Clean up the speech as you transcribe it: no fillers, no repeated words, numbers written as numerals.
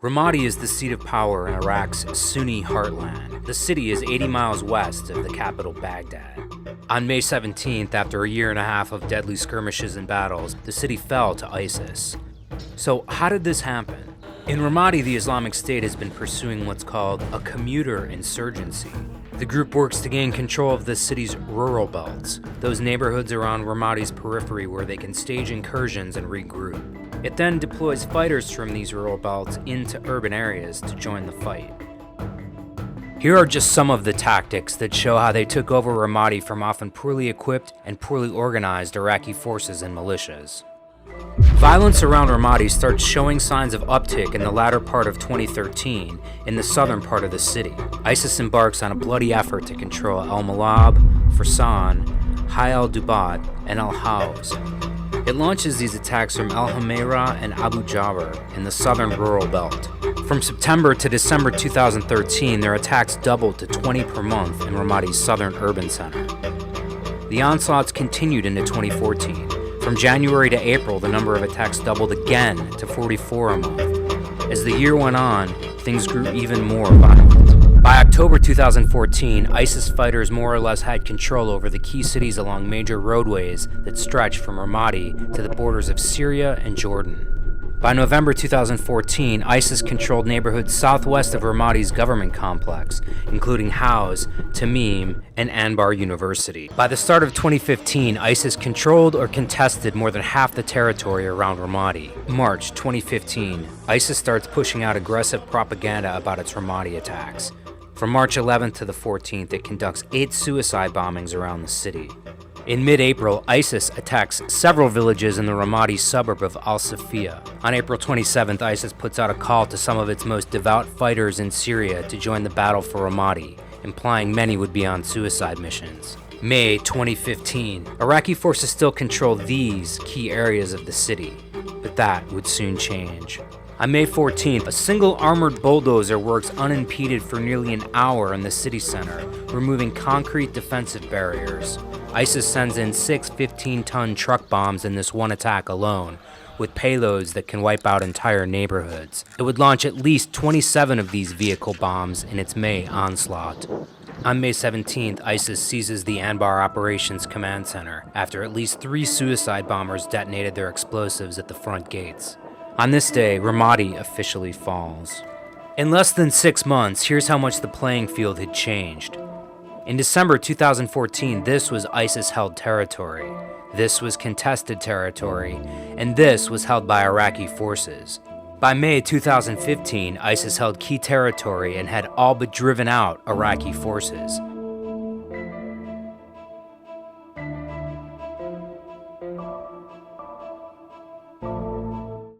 Ramadi is the seat of power in Iraq's Sunni heartland. The city is 80 miles west of the capital, Baghdad. On May 17th, after a year and a half of deadly skirmishes and battles, the city fell to ISIS. So how did this happen? In Ramadi, the Islamic State has been pursuing what's called a commuter insurgency. The group works to gain control of the city's rural belts, those neighborhoods around Ramadi's periphery where they can stage incursions and regroup. It then deploys fighters from these rural belts into urban areas to join the fight. Here are just some of the tactics that show how they took over Ramadi from often poorly equipped and poorly organized Iraqi forces and militias. Violence around Ramadi starts showing signs of uptick in the latter part of 2013 in the southern part of the city. ISIS embarks on a bloody effort to control al-Malab, Farsan, Hay al-Dubat, and al-Hauz. It launches these attacks from al-Humaira and Abu Jaber in the southern rural belt. From September to December 2013, their attacks doubled to 20 per month in Ramadi's southern urban center. The onslaughts continued into 2014. From January to April, the number of attacks doubled again to 44 a month. As the year went on, things grew even more violent. By October 2014, ISIS fighters more or less had control over the key cities along major roadways that stretch from Ramadi to the borders of Syria and Jordan. By November 2014, ISIS controlled neighborhoods southwest of Ramadi's government complex, including Hauz, Tamim, and Anbar University. By the start of 2015, ISIS controlled or contested more than half the territory around Ramadi. March 2015, ISIS starts pushing out aggressive propaganda about its Ramadi attacks. From March 11th to the 14th, it conducts 8 suicide bombings around the city. In mid-April, ISIS attacks several villages in the Ramadi suburb of al-Safiya. On April 27th, ISIS puts out a call to some of its most devout fighters in Syria to join the battle for Ramadi, implying many would be on suicide missions. May 2015, Iraqi forces still control these key areas of the city, but that would soon change. On May 14th, a single armored bulldozer works unimpeded for nearly an hour in the city center, removing concrete defensive barriers. ISIS sends in 6 15-ton truck bombs in this one attack alone, with payloads that can wipe out entire neighborhoods. It would launch at least 27 of these vehicle bombs in its May onslaught. On May 17th, ISIS seizes the Anbar Operations Command Center after at least 3 suicide bombers detonated their explosives at the front gates. On this day, Ramadi officially falls. In less than 6 months, here's how much the playing field had changed. In December 2014, this was ISIS-held territory, this was contested territory, and this was held by Iraqi forces. By May 2015, ISIS held key territory and had all but driven out Iraqi forces.